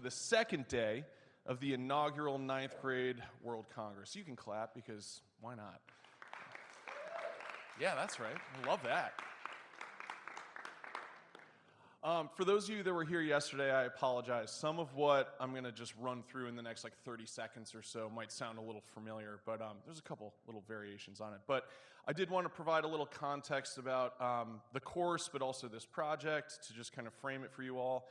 the second day of the inaugural 9th grade World Congress. You can clap because why not? Yeah, that's right. I love that. For those of you that were here yesterday, I apologize. Some of what I'm going to just run through in the next 30 seconds or so might sound a little familiar, but there's a couple little variations on it. But I did want to provide a little context about the course, but also this project to just kind of frame it for you all.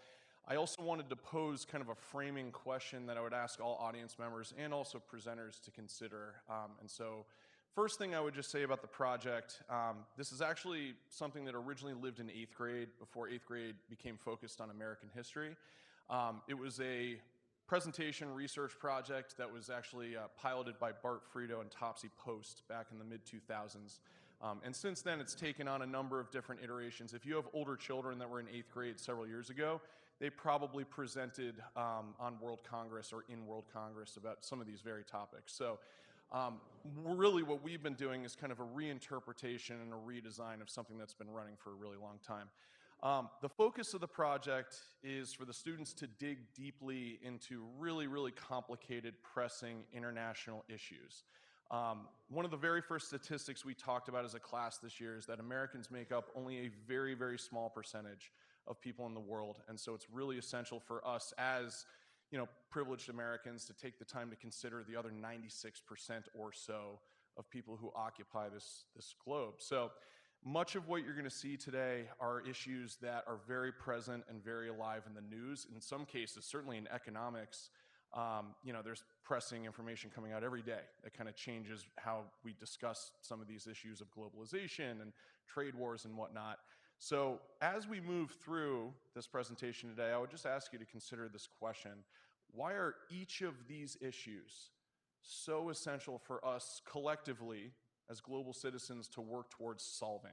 I also wanted to pose kind of a framing question that I would ask all audience members and also presenters to consider. And so first thing I would just say about the project, this is actually something that originally lived in 8th grade before 8th grade became focused on American history. It was a presentation research project that was actually piloted by Bart Frito and Topsy Post back in the mid-2000s. And since then, it's taken on a number of different iterations. If you have older children that were in 8th grade several years ago, they probably presented on World Congress or in World Congress about some of these very topics. So really what we've been doing is kind of a reinterpretation and a redesign of something that's been running for a really long time. The focus of the project is for the students to dig deeply into really, really complicated, pressing international issues. One of the very first statistics we talked about as a class this year is that Americans make up only a very, very small percentage of people in the world. And so it's really essential for us as privileged Americans to take the time to consider the other 96% or so of people who occupy this globe. So much of what you're going to see today are issues that are very present and very alive in the news. In some cases, certainly in economics, there's pressing information coming out every day that kind of changes how we discuss some of these issues of globalization and trade wars and whatnot. So as we move through this presentation today, I would just ask you to consider this question. Why are each of these issues so essential for us collectively as global citizens to work towards solving?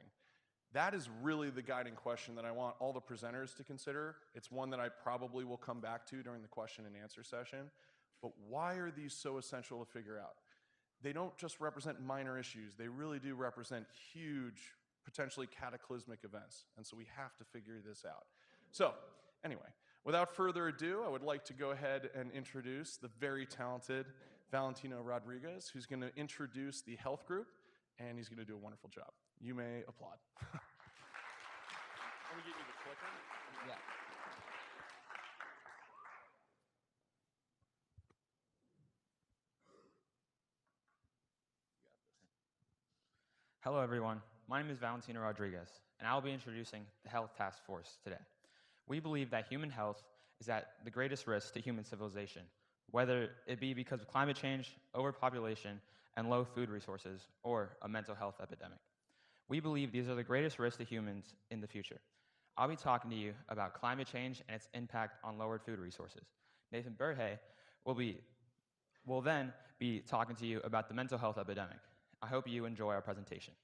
That is really the guiding question that I want all the presenters to consider. It's one that I probably will come back to during the question and answer session. But why are these so essential to figure out? They don't just represent minor issues. They really do represent huge, potentially cataclysmic events. And so we have to figure this out. So anyway, without further ado, I would like to go ahead and introduce the very talented Valentino Rodriguez, who's going to introduce the health group, and he's going to do a wonderful job. You may applaud. Let me get you the clicker. Yeah. Hello, everyone. My name is Valentino Rodriguez, and I will be introducing the Health Task Force today. We believe that human health is at the greatest risk to human civilization, whether it be because of climate change, overpopulation, and low food resources, or a mental health epidemic. We believe these are the greatest risks to humans in the future. I'll be talking to you about climate change and its impact on lowered food resources. Nathan Berhe will then be talking to you about the mental health epidemic. I hope you enjoy our presentation.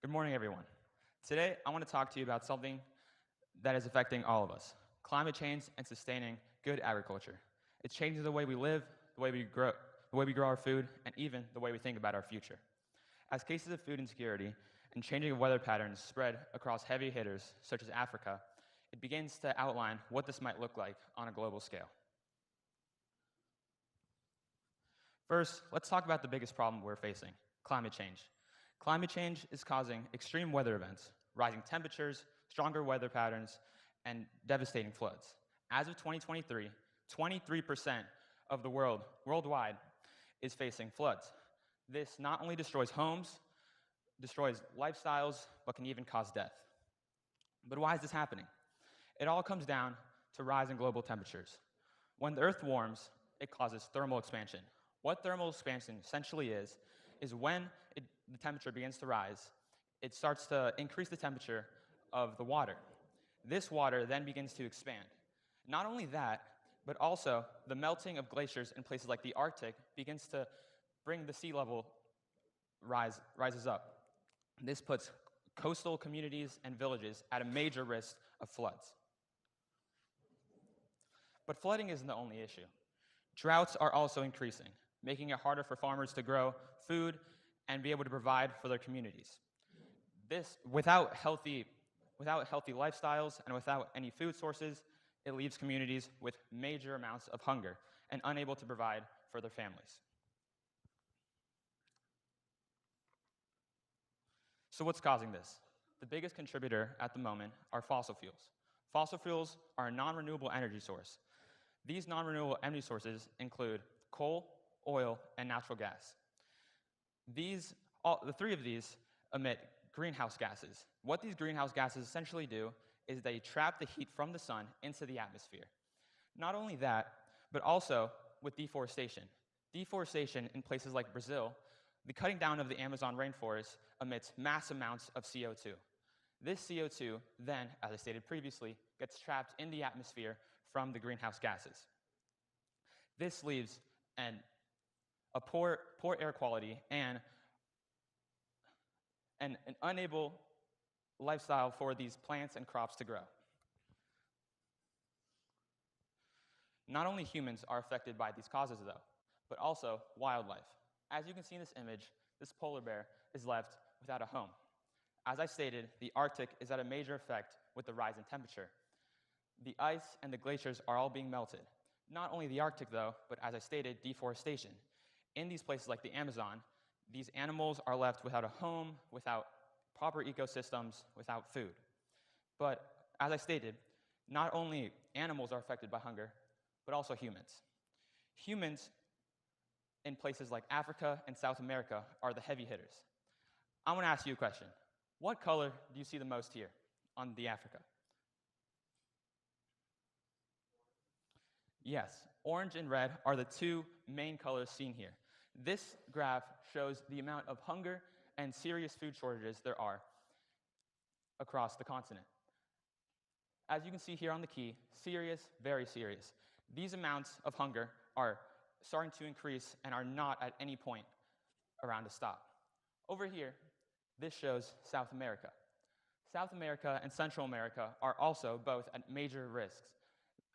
Good morning, everyone. Today, I want to talk to you about something that is affecting all of us: climate change and sustaining good agriculture. It's changing the way we live, the way we grow our food, and even the way we think about our future. As cases of food insecurity and changing of weather patterns spread across heavy hitters such as Africa, it begins to outline what this might look like on a global scale. First, let's talk about the biggest problem we're facing: climate change. Climate change is causing extreme weather events, rising temperatures, stronger weather patterns, and devastating floods. As of 2023, 23% of the world worldwide is facing floods. This not only destroys homes, destroys lifestyles, but can even cause death. But why is this happening? It all comes down to rising global temperatures. When the Earth warms, it causes thermal expansion. What thermal expansion essentially is when the temperature begins to rise, it starts to increase the temperature of the water. This water then begins to expand. Not only that, but also the melting of glaciers in places like the Arctic begins to bring the sea level rises up. This puts coastal communities and villages at a major risk of floods. But flooding isn't the only issue. Droughts are also increasing, making it harder for farmers to grow food and be able to provide for their communities. This, without healthy lifestyles and without any food sources, it leaves communities with major amounts of hunger and unable to provide for their families. So what's causing this? The biggest contributor at the moment are fossil fuels. Fossil fuels are a non-renewable energy source. These non-renewable energy sources include coal, oil, and natural gas. The three of these emit greenhouse gases. What these greenhouse gases essentially do is they trap the heat from the sun into the atmosphere. Not only that, but also with deforestation. Deforestation in places like Brazil, the cutting down of the Amazon rainforest emits mass amounts of CO2. This CO2 then, as I stated previously, gets trapped in the atmosphere from the greenhouse gases. This leaves a poor air quality and an unable lifestyle for these plants and crops to grow. Not only humans are affected by these causes, though, but also wildlife. As you can see in this image, this polar bear is left without a home. As I stated, the Arctic is at a major effect with the rise in temperature. The ice and the glaciers are all being melted. Not only the Arctic, though, but as I stated, deforestation. In these places like the Amazon, these animals are left without a home, without proper ecosystems, without food. But as I stated, not only animals are affected by hunger, but also humans. Humans in places like Africa and South America are the heavy hitters. I want to ask you a question. What color do you see the most here on the Africa? Yes, orange and red are the two main colors seen here. This graph shows the amount of hunger and serious food shortages there are across the continent. As you can see here on the key, serious, very serious. These amounts of hunger are starting to increase and are not at any point around to stop. Over here, this shows South America. South America and Central America are also both at major risks.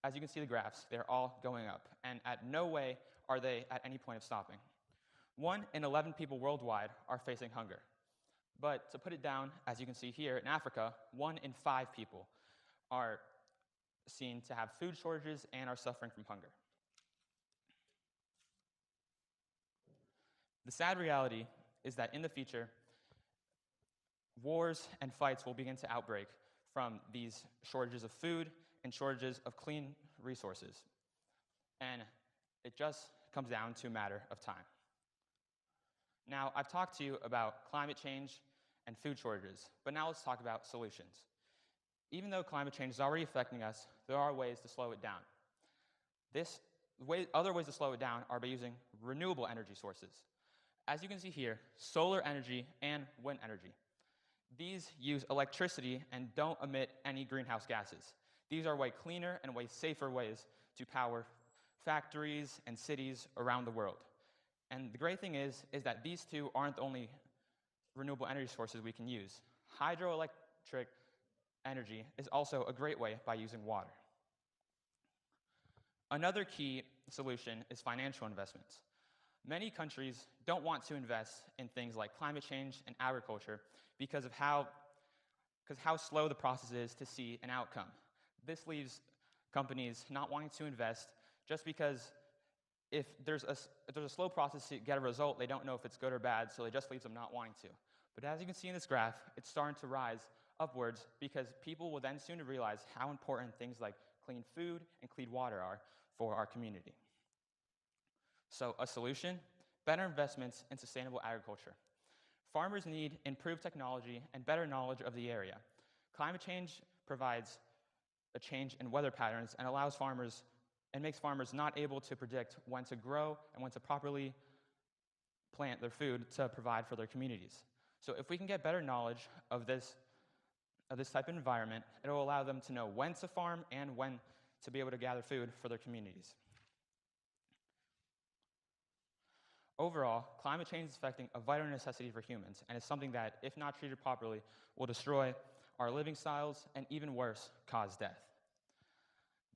As you can see the graphs, they're all going up, and at no way are they at any point of stopping. 1 in 11 people worldwide are facing hunger. But to put it down, as you can see here in Africa, 1 in 5 people are seen to have food shortages and are suffering from hunger. The sad reality is that in the future, wars and fights will begin to outbreak from these shortages of food and shortages of clean resources. And it just comes down to a matter of time. Now, I've talked to you about climate change and food shortages, but now let's talk about solutions. Even though climate change is already affecting us, there are ways to slow it down. Other ways to slow it down are by using renewable energy sources. As you can see here, solar energy and wind energy. These use electricity and don't emit any greenhouse gases. These are way cleaner and way safer ways to power factories and cities around the world. And the great thing is that these two aren't the only renewable energy sources we can use. Hydroelectric energy is also a great way by using water. Another key solution is financial investments. Many countries don't want to invest in things like climate change and agriculture because of how slow the process is to see an outcome. This leaves companies not wanting to invest just because if there's a slow process to get a result, they don't know if it's good or bad, so it just leaves them not wanting to. But as you can see in this graph, it's starting to rise upwards because people will then soon realize how important things like clean food and clean water are for our community. So a solution, better investments in sustainable agriculture. Farmers need improved technology and better knowledge of the area. Climate change provides a change in weather patterns and makes farmers not able to predict when to grow and when to properly plant their food to provide for their communities. So if we can get better knowledge of this type of environment, it will allow them to know when to farm and when to be able to gather food for their communities. Overall, climate change is affecting a vital necessity for humans, and is something that, if not treated properly, will destroy our living styles and, even worse, cause death.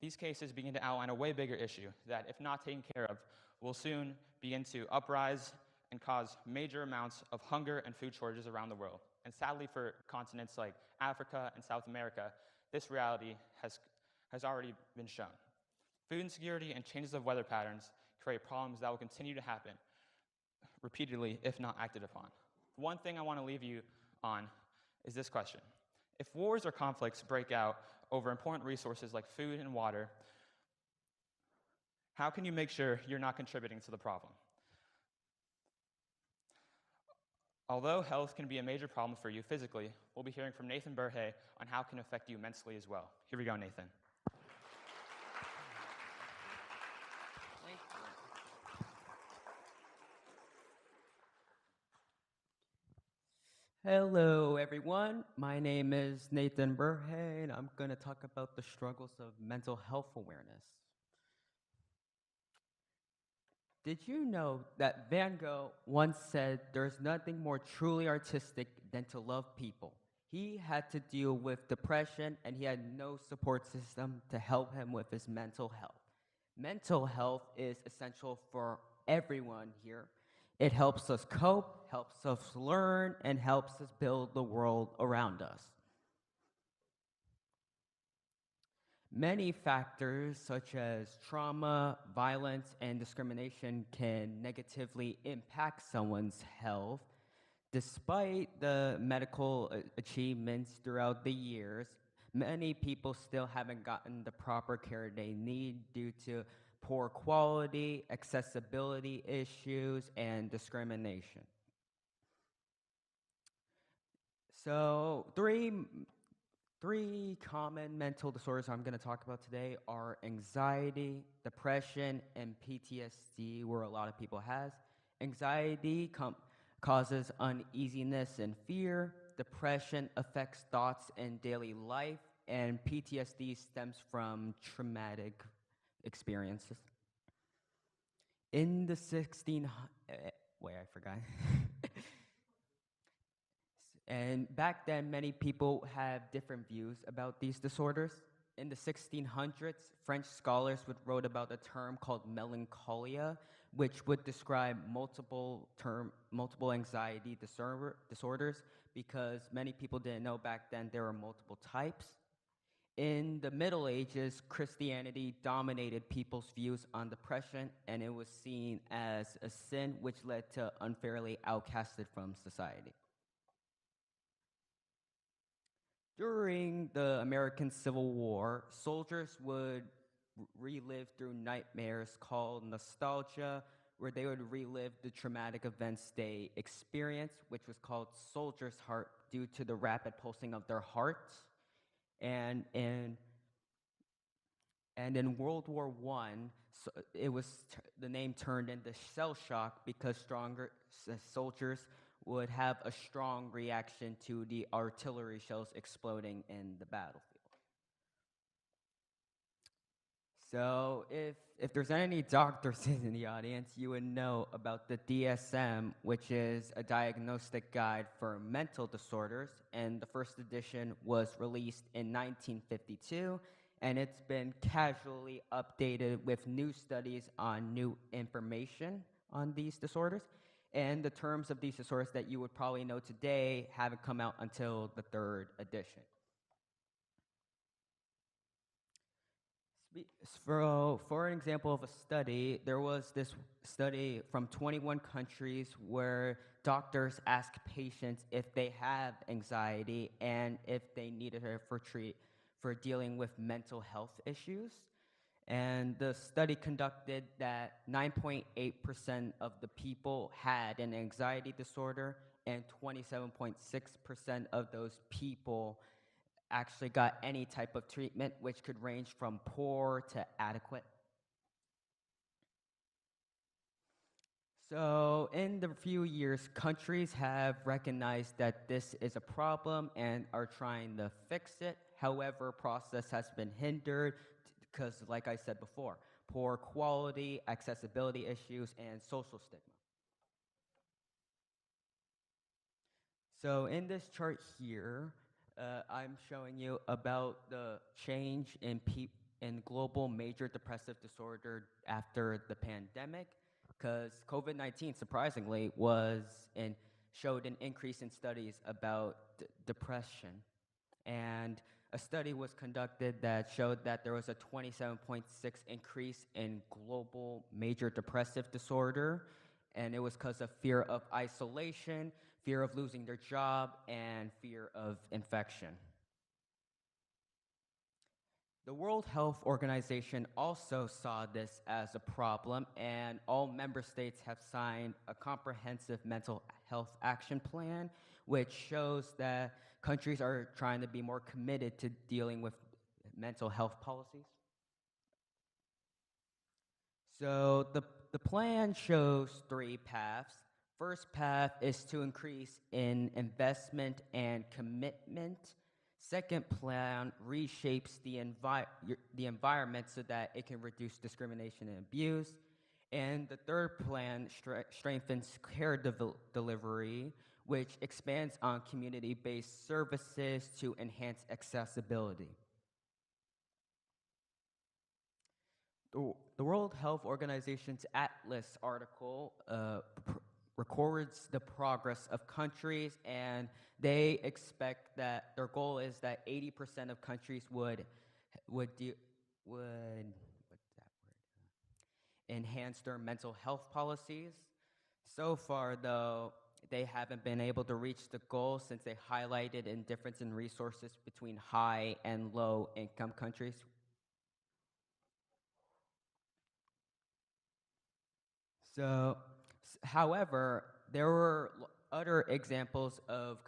These cases begin to outline a way bigger issue that, if not taken care of, will soon begin to uprise and cause major amounts of hunger and food shortages around the world. And sadly, for continents like Africa and South America, this reality has already been shown. Food insecurity and changes of weather patterns create problems that will continue to happen repeatedly if not acted upon. One thing I want to leave you on is this question. If wars or conflicts break out over important resources like food and water, how can you make sure you're not contributing to the problem? Although health can be a major problem for you physically, we'll be hearing from Nathan Burhay on how it can affect you mentally as well. Here we go, Nathan. Hello, everyone. My name is Nathan Burhay, and I'm going to talk about the struggles of mental health awareness. Did you know that Van Gogh once said there's nothing more truly artistic than to love people? He had to deal with depression, and he had no support system to help him with his mental health. Mental health is essential for everyone here. It helps us cope, helps us learn, and helps us build the world around us. Many factors such as trauma, violence, and discrimination can negatively impact someone's health. Despite the medical achievements throughout the years, many people still haven't gotten the proper care they need due to poor quality, accessibility issues, and discrimination. So three common mental disorders I'm going to talk about today are anxiety, depression, and PTSD, where a lot of people has. Anxiety causes uneasiness and fear. Depression affects thoughts and daily life, and PTSD stems from traumatic experiences. In the 1600s, wait, I forgot. And back then, many people have different views about these disorders. In the 1600s, French scholars would wrote about a term called melancholia, which would describe multiple anxiety disorders, because many people didn't know back then there were multiple types. In the Middle Ages, Christianity dominated people's views on depression, and it was seen as a sin, which led to unfairly outcasted from society. During the American Civil War, soldiers would relive through nightmares called nostalgia, where they would relive the traumatic events they experienced, which was called soldier's heart due to the rapid pulsing of their hearts. And in World War I, so it was the name turned into shell shock because stronger soldiers would have a strong reaction to the artillery shells exploding in the battlefield. So if there's any doctors in the audience, you would know about the DSM, which is a diagnostic guide for mental disorders, and the first edition was released in 1952, and it's been casually updated with new studies on new information on these disorders. And the terms of these disorders that you would probably know today haven't come out until the third edition. For an example of a study, there was this study from 21 countries where doctors ask patients if they have anxiety and if they needed it for dealing with mental health issues. And the study conducted that 9.8% of the people had an anxiety disorder, and 27.6% of those people actually got any type of treatment, which could range from poor to adequate. So in the few years, countries have recognized that this is a problem and are trying to fix it. However, process has been hindered because, like I said before, poor quality, accessibility issues, and social stigma. So in this chart here, I'm showing you about the change in global major depressive disorder after the pandemic. because COVID-19, surprisingly, showed an increase in studies about depression. And a study was conducted that showed that there was a 27.6 increase in global major depressive disorder, and it was because of fear of isolation, fear of losing their job, and fear of infection. The World Health Organization also saw this as a problem, and all member states have signed a comprehensive mental health action plan, which shows that countries are trying to be more committed to dealing with mental health policies. So the plan shows 3 paths. First path is to increase in investment and commitment. Second plan reshapes the environment so that it can reduce discrimination and abuse. And the third plan strengthens care delivery, which expands on community-based services to enhance accessibility. The World Health Organization's Atlas article records the progress of countries, and they expect that their goal is that 80% of countries would enhance their mental health policies. So far, though, they haven't been able to reach the goal since they highlighted a difference in resources between high and low income countries. So, however, there were other examples of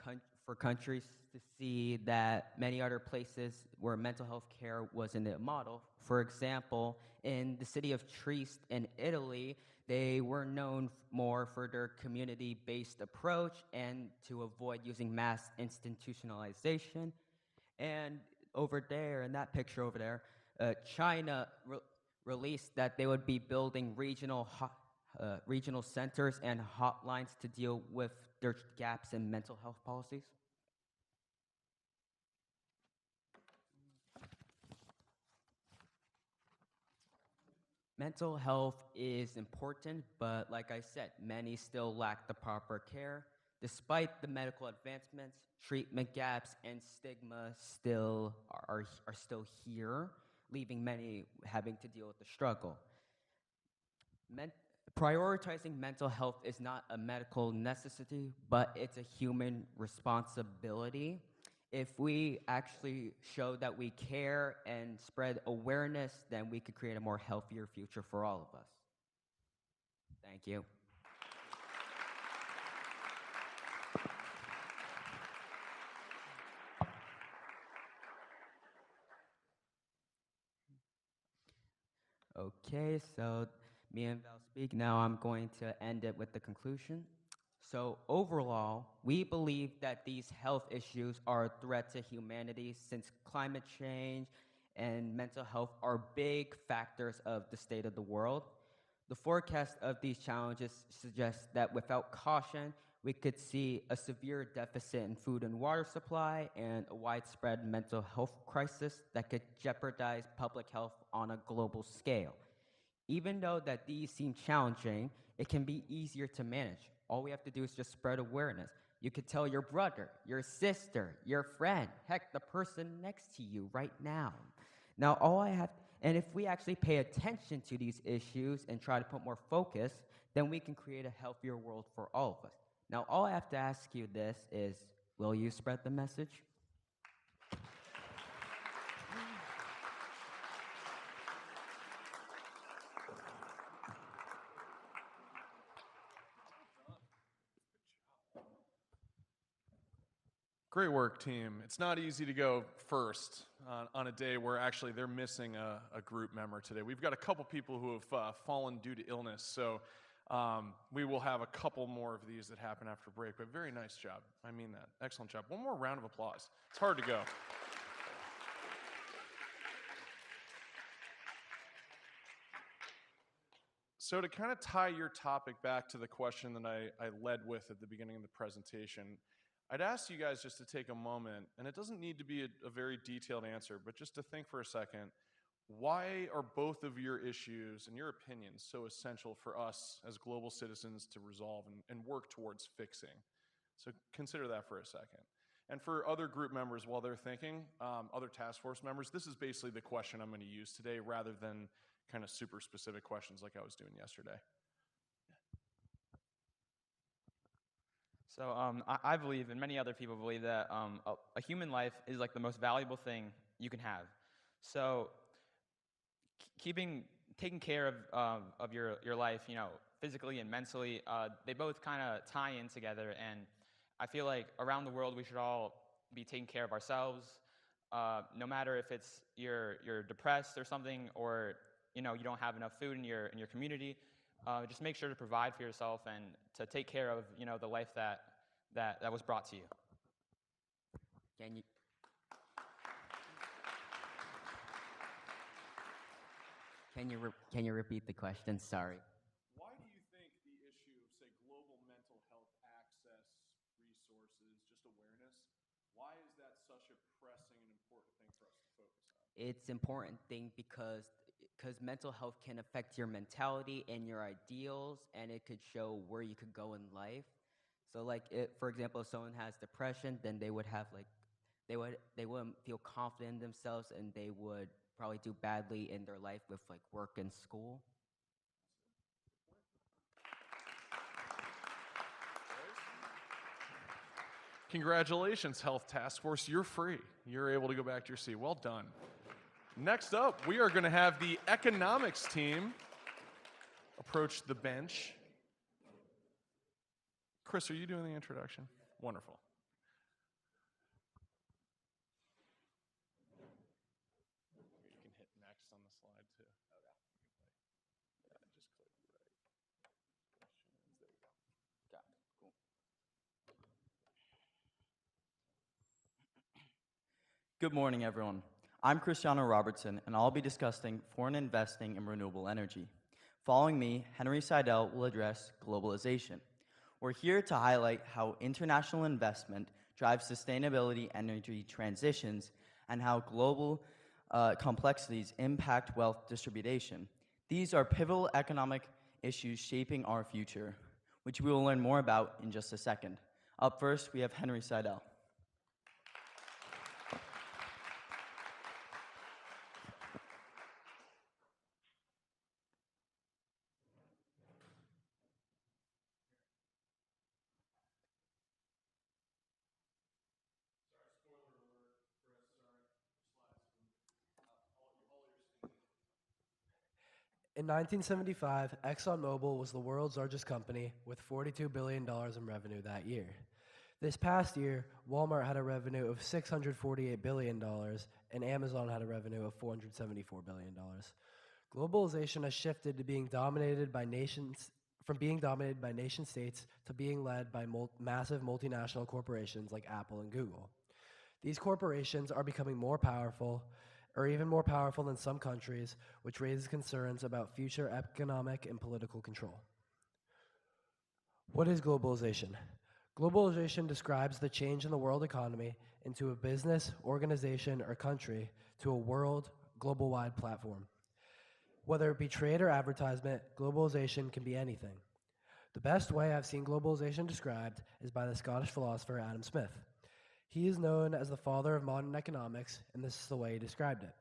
for countries to see that many other places where mental health care wasn't a model. For example, in the city of Trieste in Italy, they were known more for their community-based approach and to avoid using mass institutionalization. And over there, in that picture over there, China released that they would be building regional centers and hotlines to deal with their gaps in mental health policies. Mental health is important, but like I said, many still lack the proper care. Despite the medical advancements, treatment gaps and stigma are still here, leaving many having to deal with the struggle. Prioritizing mental health is not a medical necessity, but it's a human responsibility. If we actually show that we care and spread awareness, then we could create a more healthier future for all of us. Thank you. Okay, so me and Val speak. Now I'm going to end it with the conclusion. So overall, we believe that these health issues are a threat to humanity since climate change and mental health are big factors of the state of the world. The forecast of these challenges suggests that without caution, we could see a severe deficit in food and water supply and a widespread mental health crisis that could jeopardize public health on a global scale. Even though that these seem challenging, it can be easier to manage. All we have to do is just spread awareness. You could tell your brother, your sister, your friend, heck, the person next to you right now. Now, and if we actually pay attention to these issues and try to put more focus, then we can create a healthier world for all of us. Now, all I have to ask you this is, will you spread the message? Great work, team. It's not easy to go first on a day where actually they're missing a group member today. We've got a couple people who have fallen due to illness, so we will have a couple more of these that happen after break, but very nice job. I mean that. Excellent job. One more round of applause. It's hard to go. So to kind of tie your topic back to the question that I led with at the beginning of the presentation, I'd ask you guys just to take a moment, and it doesn't need to be a very detailed answer, but just to think for a second, why are both of your issues and your opinions so essential for us as global citizens to resolve and work towards fixing? So consider that for a second. And for other group members, while they're thinking, other task force members, this is basically the question I'm going to use today rather than kind of super specific questions like I was doing yesterday. So I believe, and many other people believe, that a human life is like the most valuable thing you can have. So taking care of your life, physically and mentally, they both kind of tie in together. And I feel like around the world we should all be taking care of ourselves, no matter if it's you're depressed or something, or you don't have enough food in your community. Just make sure to provide for yourself and to take care of the life that was brought to you. Can you can you repeat the question? Sorry. Why do you think the issue of, say, global mental health access, resources, just awareness, why is that such a pressing and important thing for us to focus on? It's important thing because mental health can affect your mentality and your ideals, and it could show where you could go in life. So like for example, if someone has depression, then they would have like they wouldn't feel confident in themselves, and they would probably do badly in their life with like work and school. Congratulations, Health Task Force. You're free. You're able to go back to your seat. Well done. Next up, we are going to have the economics team approach the bench. Chris, are you doing the introduction? Wonderful. You can hit next on the slide too. Okay. Yeah, just click right. Questions. There we go. Got it. Cool. Good morning, everyone. I'm Cristiano Robertson, and I'll be discussing foreign investing in renewable energy. Following me, Henry Seidel will address globalization. We're here to highlight how international investment drives sustainability energy transitions and how global complexities impact wealth distribution. These are pivotal economic issues shaping our future, which we will learn more about in just a second. Up first, we have Henry Seidel. In 1975, ExxonMobil was the world's largest company with $42 billion in revenue that year. This past year, Walmart had a revenue of $648 billion, and Amazon had a revenue of $474 billion. Globalization has shifted to being dominated by from being dominated by nation states to being led by massive multinational corporations like Apple and Google. These corporations are becoming more powerful, or even more powerful than some countries, which raises concerns about future economic and political control. What is globalization? Globalization describes the change in the world economy into a business, organization, or country to a world, global-wide platform. Whether it be trade or advertisement, globalization can be anything. The best way I've seen globalization described is by the Scottish philosopher Adam Smith. He is known as the father of modern economics, and this is the way he described it.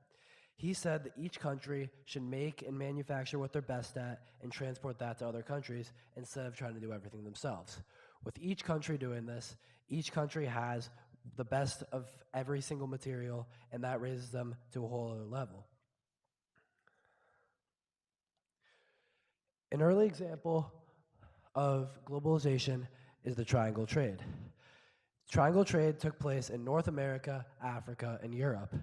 He said that each country should make and manufacture what they're best at and transport that to other countries instead of trying to do everything themselves. With each country doing this, each country has the best of every single material, and that raises them to a whole other level. An early example of globalization is the triangle trade. Triangle trade took place in North America, Africa, and Europe.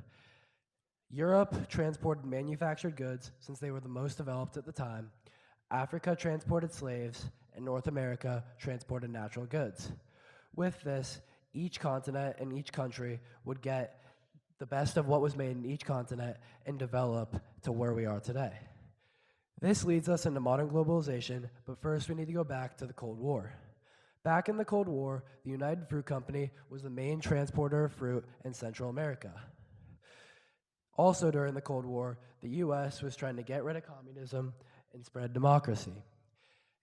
Europe transported manufactured goods since they were the most developed at the time. Africa transported slaves, and North America transported natural goods. With this, each continent and each country would get the best of what was made in each continent and develop to where we are today. This leads us into modern globalization, but first we need to go back to the Cold War. Back in the Cold War, the United Fruit Company was the main transporter of fruit in Central America. Also, during the Cold War, the U.S. was trying to get rid of communism and spread democracy.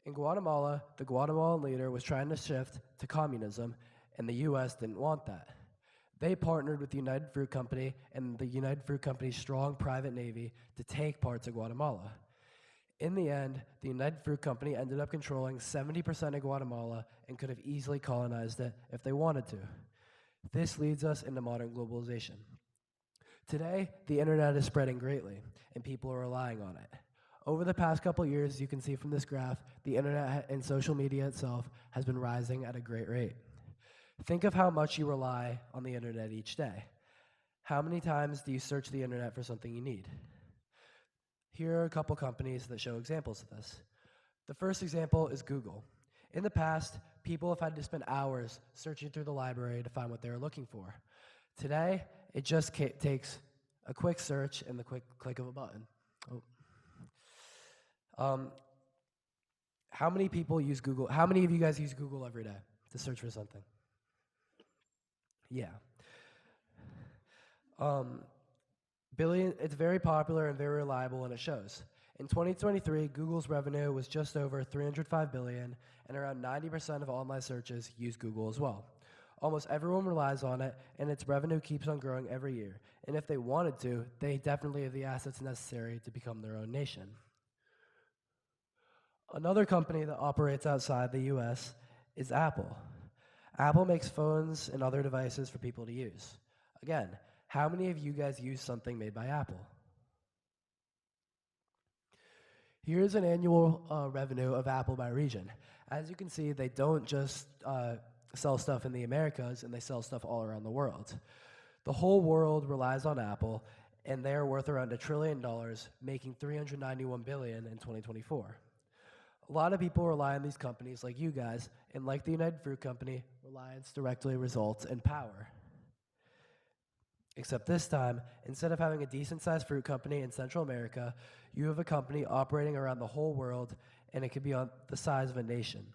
In Guatemala, the Guatemalan leader was trying to shift to communism, and the U.S. didn't want that. They partnered with the United Fruit Company and the United Fruit Company's strong private navy to take parts of Guatemala. In the end, the United Fruit Company ended up controlling 70% of Guatemala and could have easily colonized it if they wanted to. This leads us into modern globalization. Today, the internet is spreading greatly, and people are relying on it. Over the past couple years, you can see from this graph, the internet and social media itself has been rising at a great rate. Think of how much you rely on the internet each day. How many times do you search the internet for something you need? Here are a couple companies that show examples of this. The first example is Google. In the past, people have had to spend hours searching through the library to find what they were looking for. Today, it just takes a quick search and the quick click of a button. How many people use Google? How many of you guys use Google every day to search for something? Yeah. It's very popular and very reliable, and it shows. In 2023, Google's revenue was just over $305 billion, and around 90% of online searches use Google as well. Almost everyone relies on it, and its revenue keeps on growing every year. And if they wanted to, they definitely have the assets necessary to become their own nation. Another company that operates outside the US is Apple. Apple makes phones and other devices for people to use. Again, how many of you guys use something made by Apple? Here's an annual revenue of Apple by region. As you can see, they don't just sell stuff in the Americas, and they sell stuff all around the world. The whole world relies on Apple, and they are worth around $1 trillion, making $391 billion in 2024. A lot of people rely on these companies like you guys, and like the United Fruit Company, reliance directly results in power. Except this time, instead of having a decent-sized fruit company in Central America, you have a company operating around the whole world, and it could be on the size of a nation.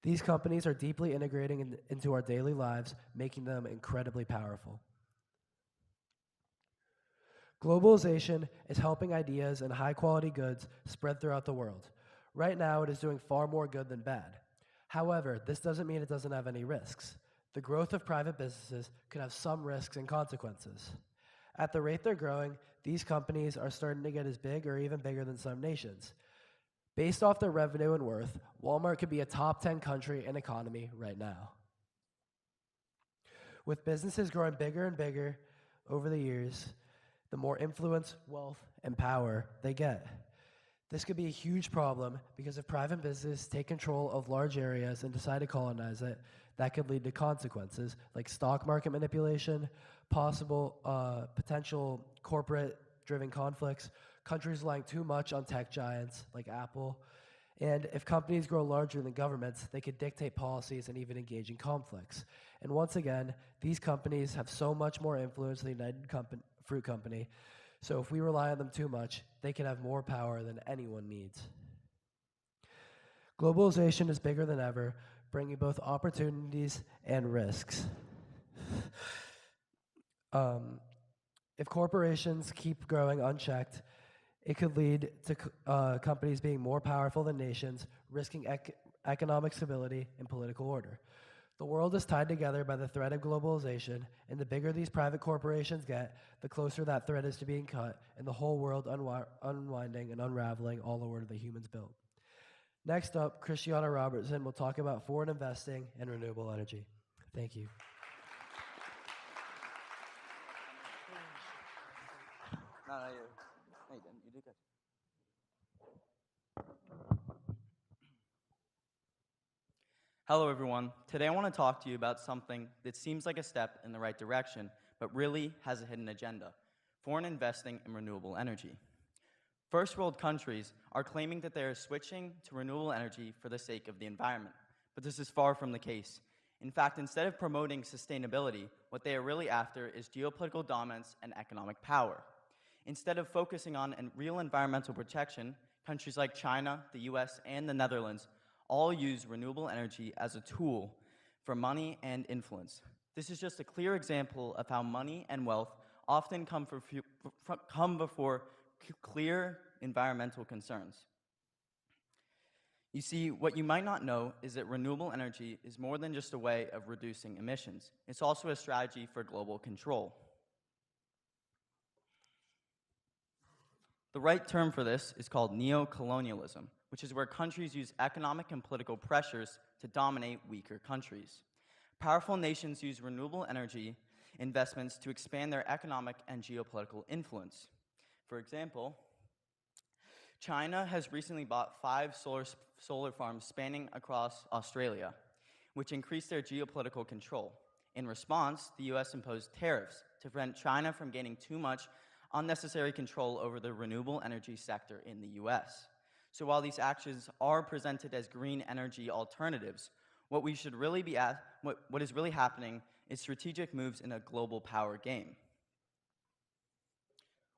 These companies are deeply integrating into our daily lives, making them incredibly powerful. Globalization is helping ideas and high-quality goods spread throughout the world. Right now, it is doing far more good than bad. However, this doesn't mean it doesn't have any risks. The growth of private businesses could have some risks and consequences. At the rate they're growing, these companies are starting to get as big or even bigger than some nations. Based off their revenue and worth, Walmart could be a top 10 country and economy right now. With businesses growing bigger and bigger over the years, the more influence, wealth, and power they get. This could be a huge problem because if private businesses take control of large areas and decide to colonize it, that could lead to consequences like stock market manipulation, possible potential corporate-driven conflicts, countries relying too much on tech giants like Apple, and if companies grow larger than governments, they could dictate policies and even engage in conflicts. And once again, these companies have so much more influence than the United Fruit Company, so if we rely on them too much, they can have more power than anyone needs. Globalization is bigger than ever, bringing both opportunities and risks. If corporations keep growing unchecked, it could lead to companies being more powerful than nations, risking economic stability and political order. The world is tied together by the threat of globalization, and the bigger these private corporations get, the closer that threat is to being cut, and the whole world unwinding and unraveling all the order that humans built. Next up, Christiana Robertson will talk about foreign investing and renewable energy. Thank you. No, you didn't. You did good. Hello, everyone. Today I want to talk to you about something that seems like a step in the right direction, but really has a hidden agenda: foreign investing in renewable energy. First world countries are claiming that they are switching to renewable energy for the sake of the environment, but this is far from the case. In fact, instead of promoting sustainability, what they are really after is geopolitical dominance and economic power. Instead of focusing on real environmental protection, countries like China, the US, and the Netherlands all use renewable energy as a tool for money and influence. This is just a clear example of how money and wealth often come before clear environmental concerns. You see, what you might not know is that renewable energy is more than just a way of reducing emissions. It's also a strategy for global control. The right term for this is called neo-colonialism, which is where countries use economic and political pressures to dominate weaker countries. Powerful nations use renewable energy investments to expand their economic and geopolitical influence. For example, China has recently bought 5 solar farms spanning across Australia, which increased their geopolitical control. In response, the US imposed tariffs to prevent China from gaining too much unnecessary control over the renewable energy sector in the US. So while these actions are presented as green energy alternatives, what is really happening is strategic moves in a global power game.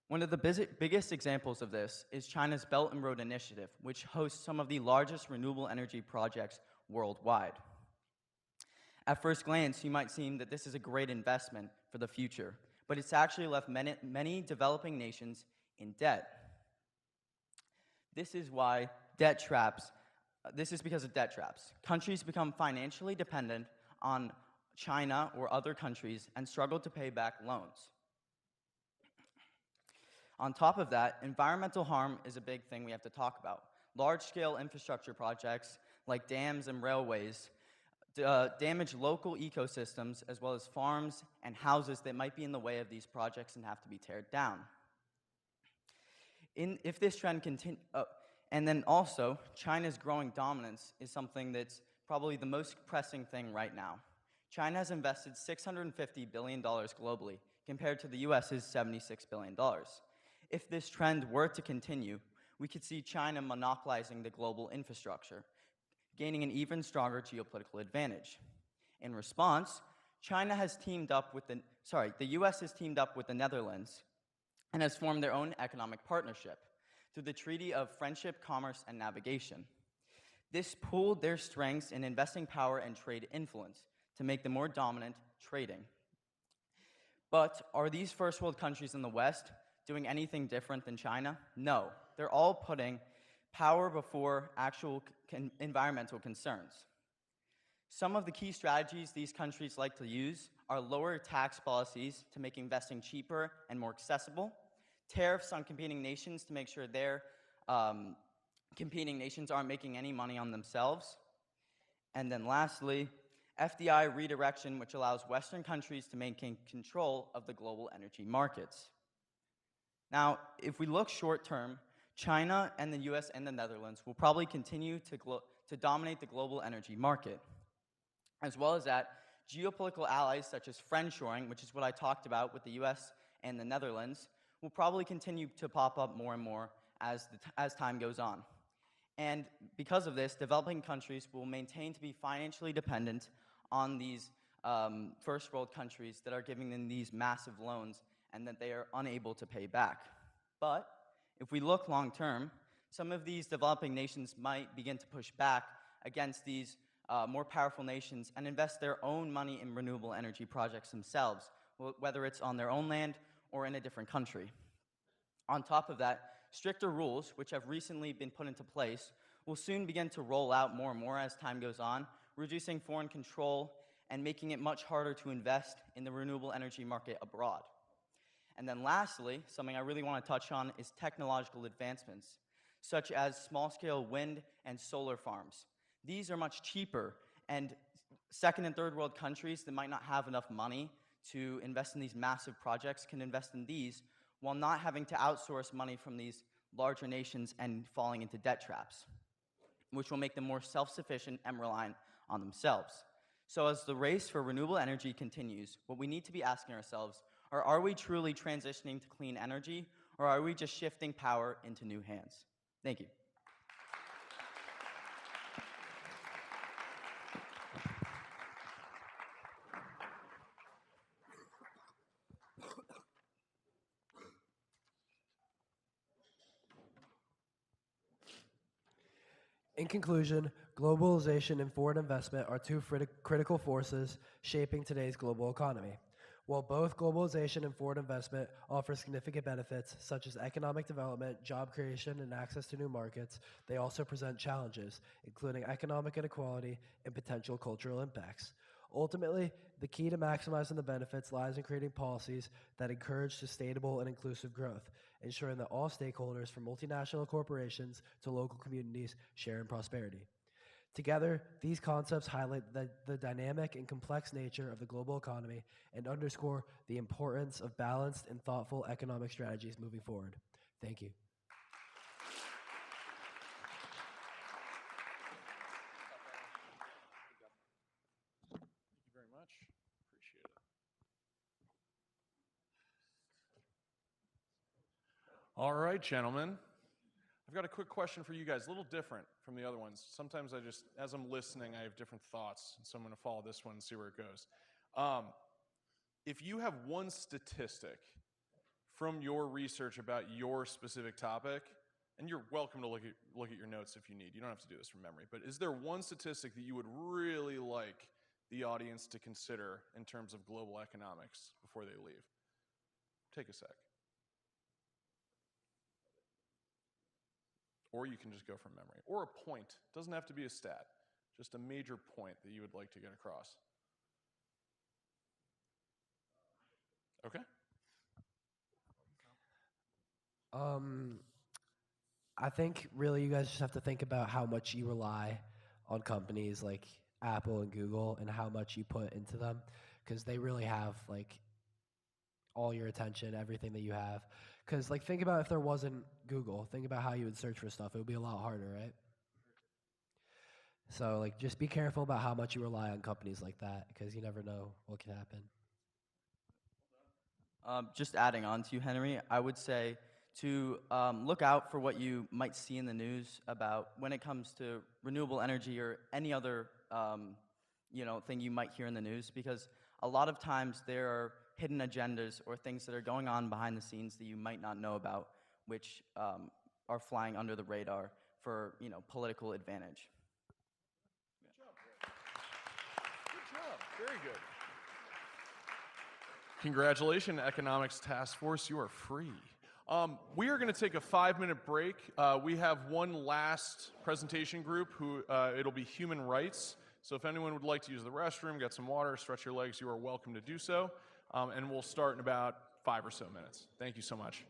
One of the biggest examples of this is China's Belt and Road Initiative, which hosts some of the largest renewable energy projects worldwide. At first glance, you might seem that this is a great investment for the future, but it's actually left many developing nations in debt. This is because of debt traps. Countries become financially dependent on China or other countries and struggle to pay back loans. On top of that, environmental harm is a big thing we have to talk about. Large-scale infrastructure projects like dams and railways damage local ecosystems as well as farms and houses that might be in the way of these projects and have to be teared down. If this trend continues, and then also, China's growing dominance is something that's probably the most pressing thing right now. China has invested $650 billion globally, compared to the US's $76 billion. If this trend were to continue, we could see China monopolizing the global infrastructure, gaining an even stronger geopolitical advantage. In response, the US has teamed up with the Netherlands and has formed their own economic partnership through the Treaty of Friendship, Commerce, and Navigation. This pooled their strengths in investing power and trade influence to make them more dominant trading. But are these first world countries in the West doing anything different than China? No. They're all putting power before actual environmental concerns. Some of the key strategies these countries like to use are lower tax policies to make investing cheaper and more accessible, tariffs on competing nations to make sure their competing nations aren't making any money on themselves, and then lastly, FDI redirection, which allows Western countries to maintain control of the global energy markets. Now, if we look short term, China and the US and the Netherlands will probably continue to dominate the global energy market. As well as that, geopolitical allies such as friendshoring, which is what I talked about with the US and the Netherlands, will probably continue to pop up more and more as time goes on. And because of this, developing countries will maintain to be financially dependent on these first world countries that are giving them these massive loans and that they are unable to pay back. But if we look long term, some of these developing nations might begin to push back against these more powerful nations and invest their own money in renewable energy projects themselves, whether it's on their own land or in a different country. On top of that, stricter rules, which have recently been put into place, will soon begin to roll out more and more as time goes on, reducing foreign control and making it much harder to invest in the renewable energy market abroad. And then lastly, something I really want to touch on is technological advancements, such as small-scale wind and solar farms. These are much cheaper, and second and third world countries that might not have enough money to invest in these massive projects can invest in these while not having to outsource money from these larger nations and falling into debt traps, which will make them more self-sufficient and reliant on themselves. So as the race for renewable energy continues, what we need to be asking ourselves are we truly transitioning to clean energy, or are we just shifting power into new hands? Thank you. In conclusion, globalization and foreign investment are two critical forces shaping today's global economy. While both globalization and foreign investment offer significant benefits, such as economic development, job creation, and access to new markets, they also present challenges, including economic inequality and potential cultural impacts. Ultimately, the key to maximizing the benefits lies in creating policies that encourage sustainable and inclusive growth, ensuring that all stakeholders, from multinational corporations to local communities, share in prosperity. Together, these concepts highlight the dynamic and complex nature of the global economy and underscore the importance of balanced and thoughtful economic strategies moving forward. Thank you. Thank you very much. Appreciate it. All right, gentlemen. I've got a quick question for you guys, a little different from the other ones. Sometimes as I'm listening, I have different thoughts, so I'm going to follow this one and see where it goes. If you have one statistic from your research about your specific topic, and you're welcome to look at your notes if you need. You don't have to do this from memory, but is there one statistic that you would really like the audience to consider in terms of global economics before they leave? Take a sec. Or you can just go from memory. Or a point. Doesn't have to be a stat. Just a major point that you would like to get across. Okay. I think really you guys just have to think about how much you rely on companies like Apple and Google and how much you put into them, because they really have like all your attention, everything that you have. Because like think about if there wasn't Google, think about how you would search for stuff. It would be a lot harder, right? So like just be careful about how much you rely on companies like that, because you never know what can happen. Just adding on to you, Henry, I would say to look out for what you might see in the news about when it comes to renewable energy or any other thing you might hear in the news, because a lot of times there are hidden agendas or things that are going on behind the scenes that you might not know about, which are flying under the radar for political advantage. Good job. Good job. Very good. Congratulations, Economics Task Force. You are free. We are going to take a 5-minute break. We have one last presentation group who it'll be human rights. So if anyone would like to use the restroom, get some water, stretch your legs, you are welcome to do so. And we'll start in about 5 or so minutes. Thank you so much.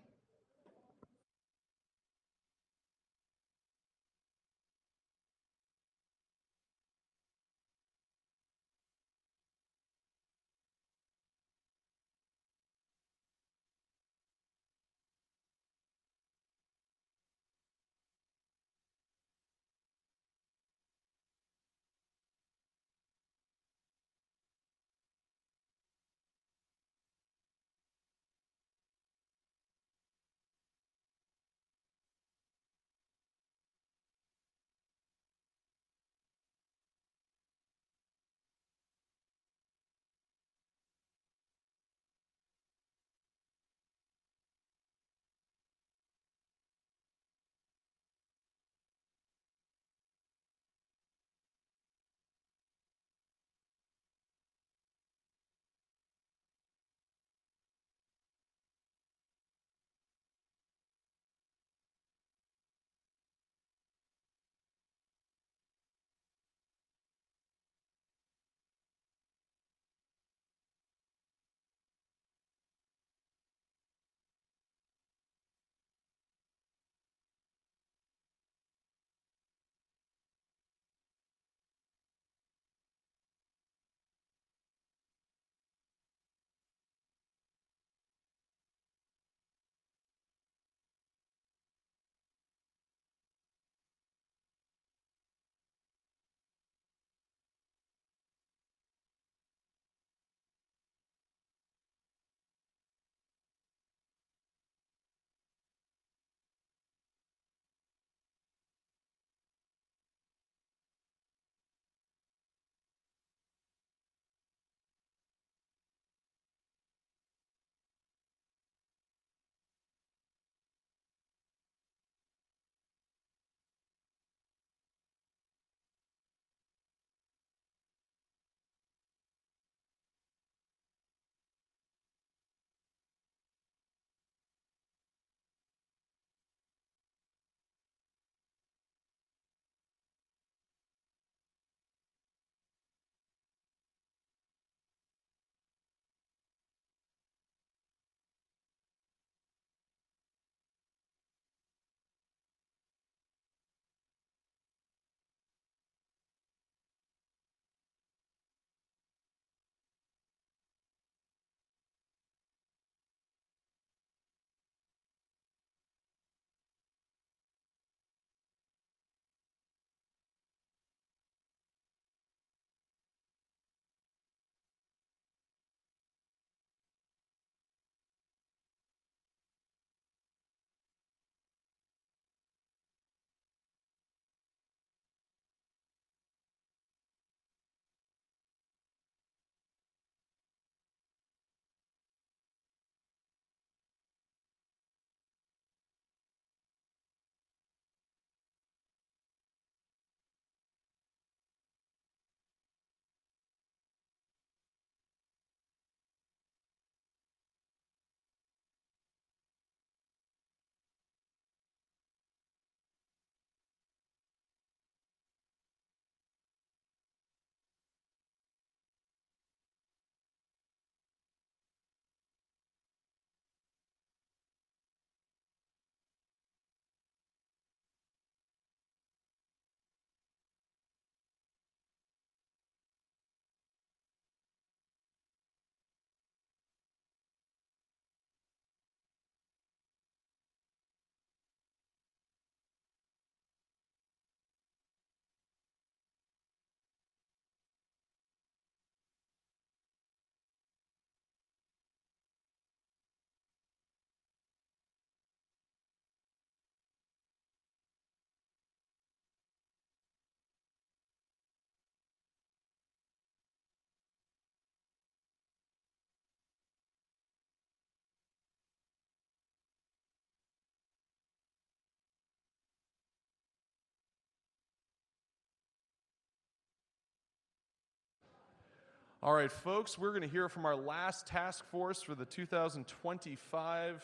All right, folks, we're going to hear from our last task force for the 2025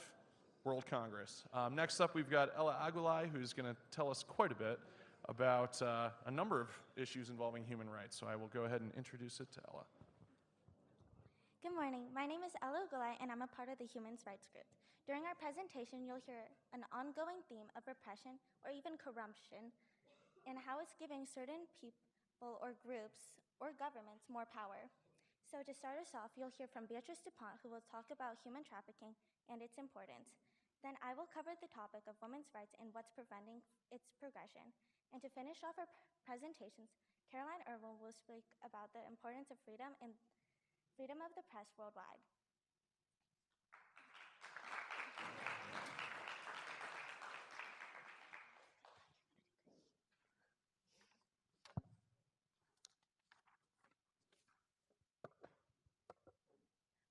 World Congress. Next up, we've got Ella Aguilai, who's going to tell us quite a bit about a number of issues involving human rights. So I will go ahead and introduce it to Ella. Good morning. My name is Ella Ugulai, and I'm a part of the Human Rights Group. During our presentation, you'll hear an ongoing theme of repression or even corruption and how it's giving certain people or groups or governments more power. So to start us off, you'll hear from Beatrice DuPont, who will talk about human trafficking and its importance. Then I will cover the topic of women's rights and what's preventing its progression. And to finish off our presentations, Caroline Irwin will speak about the importance of freedom and freedom of the press worldwide.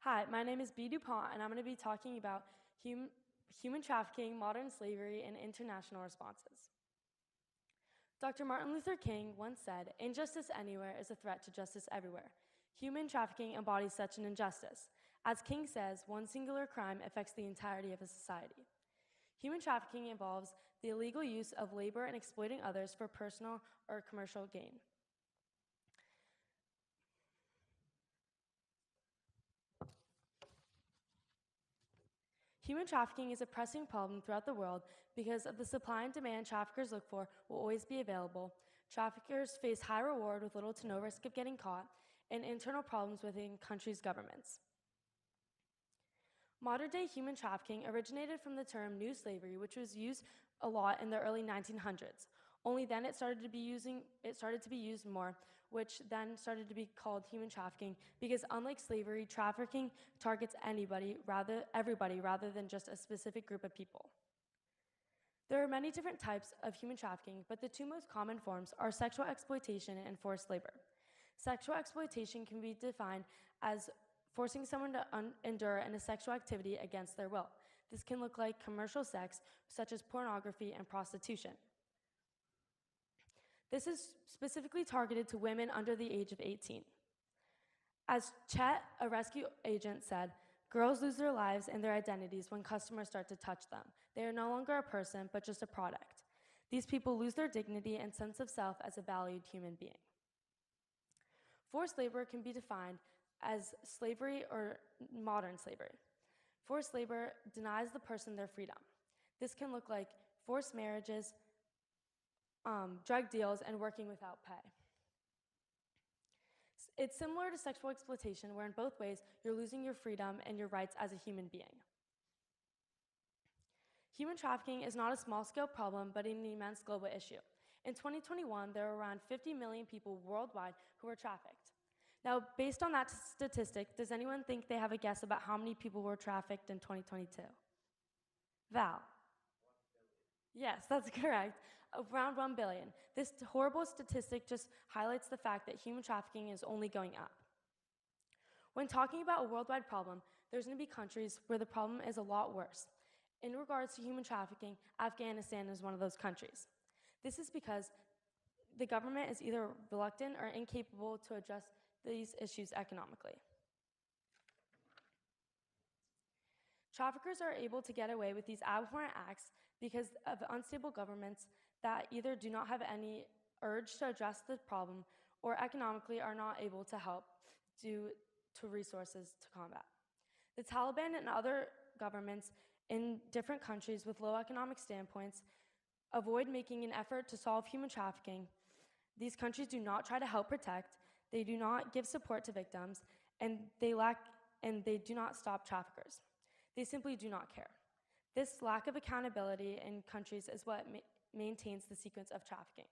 Hi, my name is B. DuPont, and I'm going to be talking about human trafficking, modern slavery, and international responses. Dr. Martin Luther King once said, "Injustice anywhere is a threat to justice everywhere." Human trafficking embodies such an injustice. As King says, one singular crime affects the entirety of a society. Human trafficking involves the illegal use of labor and exploiting others for personal or commercial gain. Human trafficking is a pressing problem throughout the world because of the supply and demand traffickers look for will always be available. Traffickers face high reward with little to no risk of getting caught, and internal problems within countries' governments. Modern-day human trafficking originated from the term new slavery, which was used a lot in the early 1900s. Only then it started to be used more, which then started to be called human trafficking, because unlike slavery, trafficking targets everybody rather than just a specific group of people. There are many different types of human trafficking, but the two most common forms are sexual exploitation and forced labor. Sexual exploitation can be defined as forcing someone to endure in a sexual activity against their will. This can look like commercial sex, such as pornography and prostitution. This is specifically targeted to women under the age of 18. As Chet, a rescue agent, said, "Girls lose their lives and their identities when customers start to touch them. They are no longer a person, but just a product. These people lose their dignity and sense of self as a valued human being." Forced labor can be defined as slavery or modern slavery. Forced labor denies the person their freedom. This can look like forced marriages, drug deals, and working without pay. It's similar to sexual exploitation, where in both ways you're losing your freedom and your rights as a human being. Human trafficking is not a small-scale problem, but an immense global issue. In 2021, there were around 50 million people worldwide who were trafficked. Now, based on that statistic, does anyone think they have a guess about how many people were trafficked in 2022? Val? 1 billion. Yes, that's correct. Around 1 billion. This horrible statistic just highlights the fact that human trafficking is only going up. When talking about a worldwide problem, there's going to be countries where the problem is a lot worse. In regards to human trafficking, Afghanistan is one of those countries. This is because the government is either reluctant or incapable to address these issues economically. Traffickers are able to get away with these abhorrent acts because of unstable governments that either do not have any urge to address the problem or economically are not able to help due to resources to combat. The Taliban and other governments in different countries with low economic standpoints avoid making an effort to solve human trafficking. These countries do not try to help protect, they do not give support to victims, and they do not stop traffickers. They simply do not care. This lack of accountability in countries is what maintains the sequence of trafficking.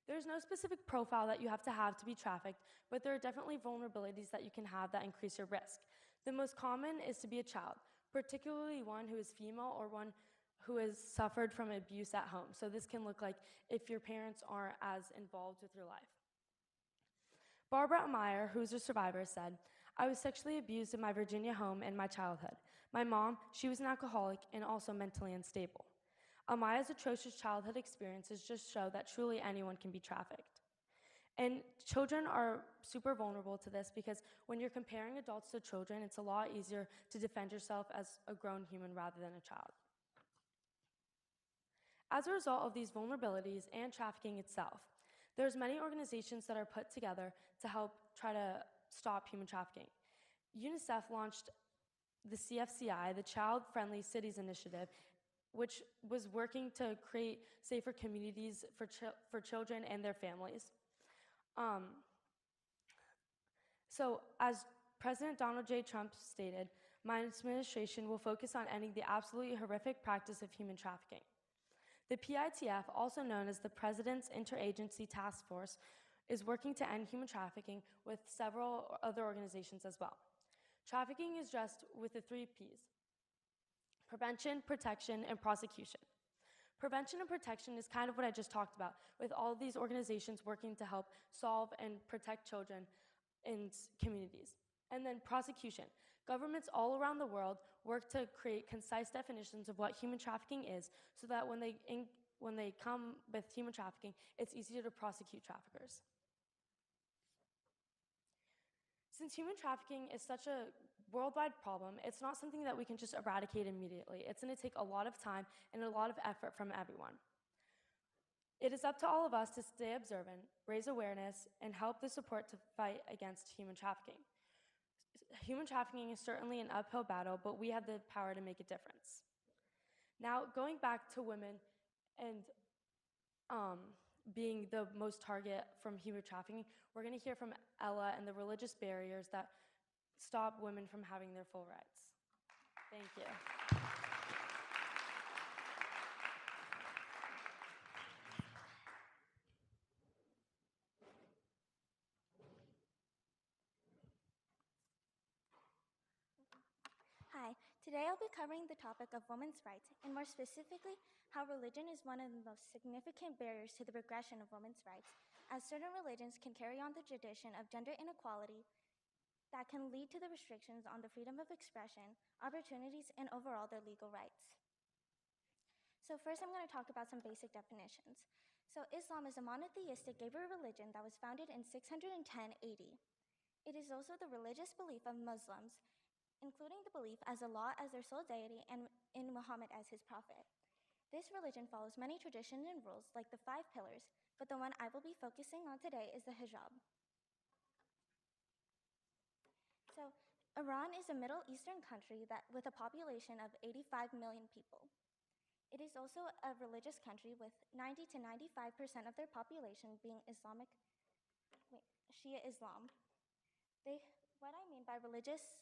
There's no specific profile that you have to be trafficked, but there are definitely vulnerabilities that you can have that increase your risk. The most common is to be a child, particularly one who is female or one who has suffered from abuse at home. So this can look like if your parents aren't as involved with your life. Barbara Meyer, who's a survivor, said, "I was sexually abused in my Virginia home in my childhood. My mom, she was an alcoholic and also mentally unstable." Amaya's atrocious childhood experiences just show that truly anyone can be trafficked. And children are super vulnerable to this because when you're comparing adults to children, it's a lot easier to defend yourself as a grown human rather than a child. As a result of these vulnerabilities and trafficking itself, there's many organizations that are put together to help try to stop human trafficking. UNICEF launched the CFCI, the Child Friendly Cities Initiative, which was working to create safer communities for children and their families. So as President Donald J. Trump stated, my administration will focus on ending the absolutely horrific practice of human trafficking. The PITF, also known as the President's Interagency Task Force, is working to end human trafficking with several other organizations as well. Trafficking is addressed with the 3 Ps: prevention, protection, and prosecution. Prevention and protection is kind of what I just talked about, with all of these organizations working to help solve and protect children in communities. And then prosecution. Governments all around the world work to create concise definitions of what human trafficking is so that when they come with human trafficking, it's easier to prosecute traffickers. Since human trafficking is such a worldwide problem, it's not something that we can just eradicate immediately. It's going to take a lot of time and a lot of effort from everyone. It is up to all of us to stay observant, raise awareness, and help the support to fight against human trafficking. Human trafficking is certainly an uphill battle, but we have the power to make a difference. Now, going back to women and being the most target from human trafficking, we're going to hear from Ella and the religious barriers that stop women from having their full rights. Thank you. Hi, today I'll be covering the topic of women's rights, and more specifically, how religion is one of the most significant barriers to the progression of women's rights, as certain religions can carry on the tradition of gender inequality that can lead to the restrictions on the freedom of expression, opportunities, and overall their legal rights. So first I'm going to talk about some basic definitions. So Islam is a monotheistic Gabriel religion that was founded in 610 AD. It is also the religious belief of Muslims, including the belief as Allah as their sole deity and in Muhammad as his prophet. This religion follows many traditions and rules like the 5 pillars, but the one I will be focusing on today is the hijab. So Iran is a Middle Eastern country with a population of 85 million people. It is also a religious country with 90 to 95% of their population being Shia Islam. What I mean by religious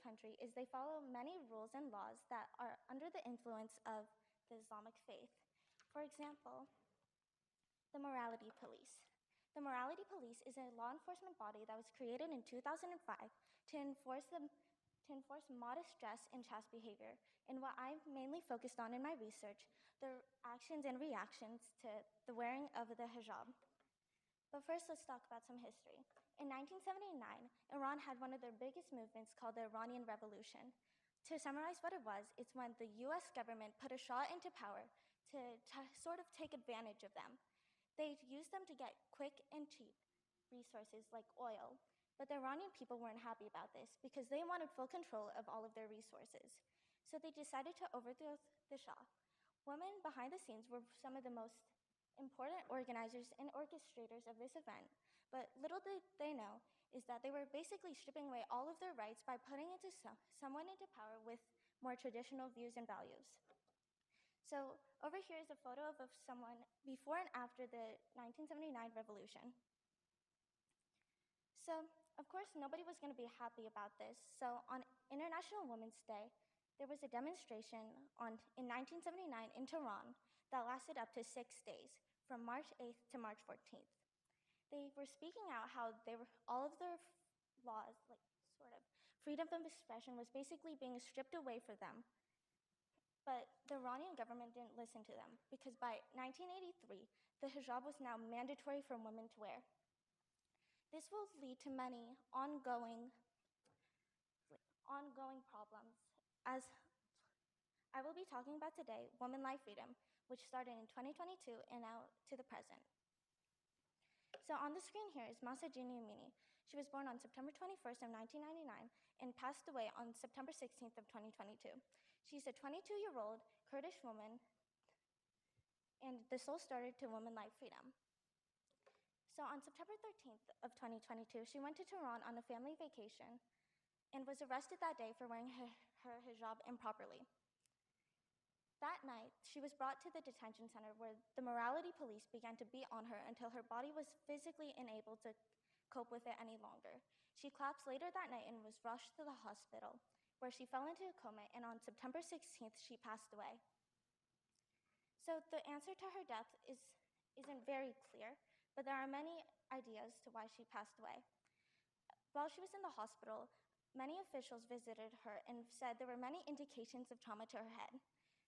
country is they follow many rules and laws that are under the influence of the Islamic faith. For example, the Morality Police. The Morality Police is a law enforcement body that was created in 2005 to enforce modest dress and chaste behavior. And what I've mainly focused on in my research, the actions and reactions to the wearing of the hijab. But first, let's talk about some history. In 1979, Iran had one of their biggest movements called the Iranian Revolution. To summarize what it was, it's when the US government put a Shah into power to sort of take advantage of them. They used them to get quick and cheap resources like oil, but the Iranian people weren't happy about this because they wanted full control of all of their resources. So they decided to overthrow the Shah. Women behind the scenes were some of the most important organizers and orchestrators of this event, but little did they know is that they were basically stripping away all of their rights by putting someone into power with more traditional views and values. So over here is a photo of someone before and after the 1979 revolution. So, of course, nobody was going to be happy about this. So on International Women's Day, there was a demonstration in 1979 in Tehran that lasted up to 6 days, from March 8th to March 14th. They were speaking out how all of their laws, like sort of freedom of expression, was basically being stripped away for them. But the Iranian government didn't listen to them because by 1983, the hijab was now mandatory for women to wear. This will lead to many ongoing problems. As I will be talking about today, Women Life Freedom, which started in 2022 and now to the present. So on the screen here is Mahsa Amini. She was born on September 21st of 1999 and passed away on September 16th of 2022. She's a 22-year-old Kurdish woman and the sole starter to Women Life Freedom. So on September 13th of 2022, she went to Tehran on a family vacation and was arrested that day for wearing her hijab improperly. That night, she was brought to the detention center where the morality police began to beat on her until her body was physically unable to cope with it any longer. She collapsed later that night and was rushed to the hospital, where she fell into a coma, and on September 16th, she passed away. So the answer to her death isn't very clear, but there are many ideas to why she passed away. While she was in the hospital, many officials visited her and said there were many indications of trauma to her head.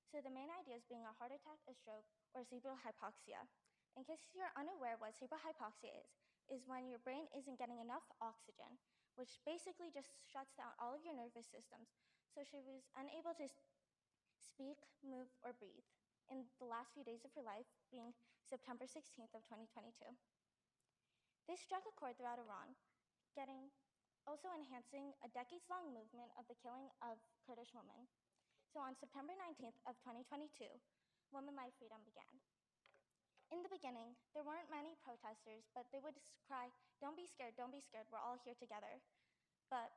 So the main ideas being a heart attack, a stroke, or cerebral hypoxia. In case you're unaware what cerebral hypoxia is when your brain isn't getting enough oxygen, which basically just shuts down all of your nervous systems. So she was unable to speak, move, or breathe in the last few days of her life, being September 16th of 2022. This struck a chord throughout Iran, also enhancing a decades-long movement of the killing of Kurdish women. So on September 19th of 2022, Women Life Freedom began. In the beginning, there weren't many protesters, but they would cry, "Don't be scared, don't be scared, we're all here together." But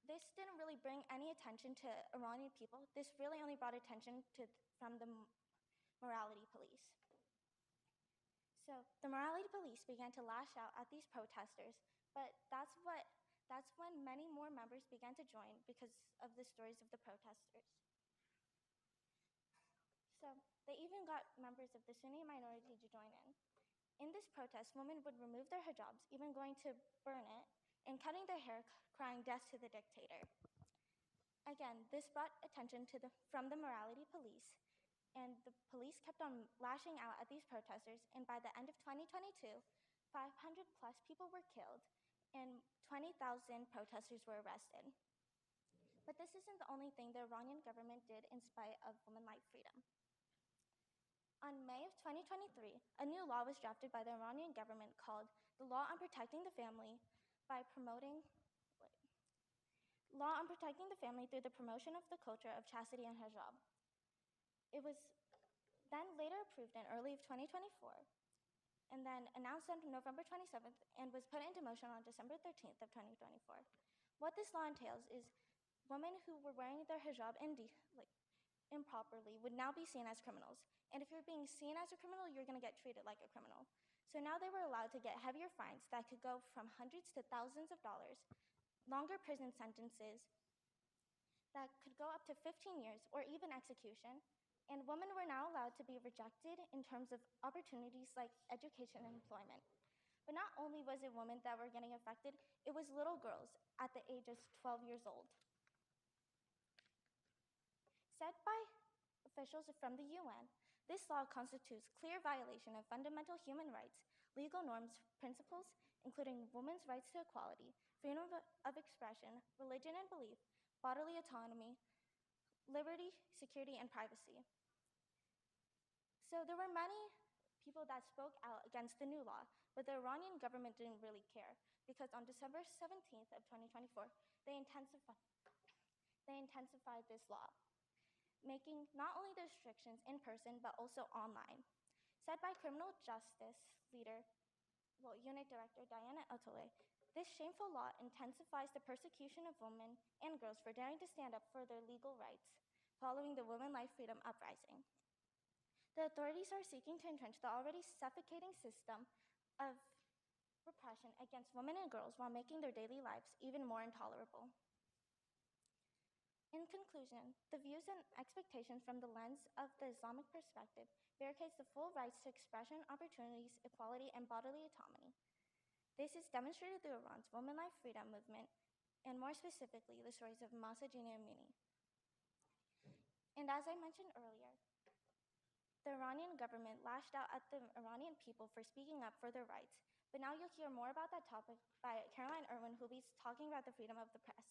this didn't really bring any attention to Iranian people. This really only brought attention from the morality police. So the morality police began to lash out at these protesters, but that's when many more members began to join because of the stories of the protesters. So they even got members of the Sunni minority to join in. In this protest, women would remove their hijabs, even going to burn it, and cutting their hair, crying death to the dictator. Again, this brought attention from the morality police, and the police kept on lashing out at these protesters, and by the end of 2022, 500 plus people were killed, and 20,000 protesters were arrested. But this isn't the only thing the Iranian government did in spite of women life freedom. On May of 2023, a new law was drafted by the Iranian government called the Law on Protecting the Family through the promotion of the culture of chastity and hijab. It was then later approved in early of 2024, and then announced on November 27th and was put into motion on December 13th of 2024. What this law entails is women who were wearing their hijab improperly would now be seen as criminals. And if you're being seen as a criminal, you're going to get treated like a criminal. So now they were allowed to get heavier fines that could go from hundreds to thousands of dollars, longer prison sentences that could go up to 15 years or even execution. And women were now allowed to be rejected in terms of opportunities like education and employment. But not only was it women that were getting affected, it was little girls at the age of 12 years old. Said by officials from the UN, this law constitutes clear violation of fundamental human rights, legal norms, principles, including women's rights to equality, freedom of expression, religion and belief, bodily autonomy, liberty, security, and privacy. So there were many people that spoke out against the new law, but the Iranian government didn't really care because on December 17th of 2024, they intensified this law, making not only the restrictions in person, but also online. Said by criminal justice unit director Diana Otole, this shameful law intensifies the persecution of women and girls for daring to stand up for their legal rights following the Women Life Freedom Uprising. The authorities are seeking to entrench the already suffocating system of repression against women and girls while making their daily lives even more intolerable. In conclusion, the views and expectations from the lens of the Islamic perspective barricades the full rights to expression, opportunities, equality, and bodily autonomy. This is demonstrated through Iran's Women Life Freedom movement, and more specifically, the stories of Mahsa Amini. And as I mentioned earlier, the Iranian government lashed out at the Iranian people for speaking up for their rights. But now you'll hear more about that topic by Caroline Irwin, who will be talking about the freedom of the press.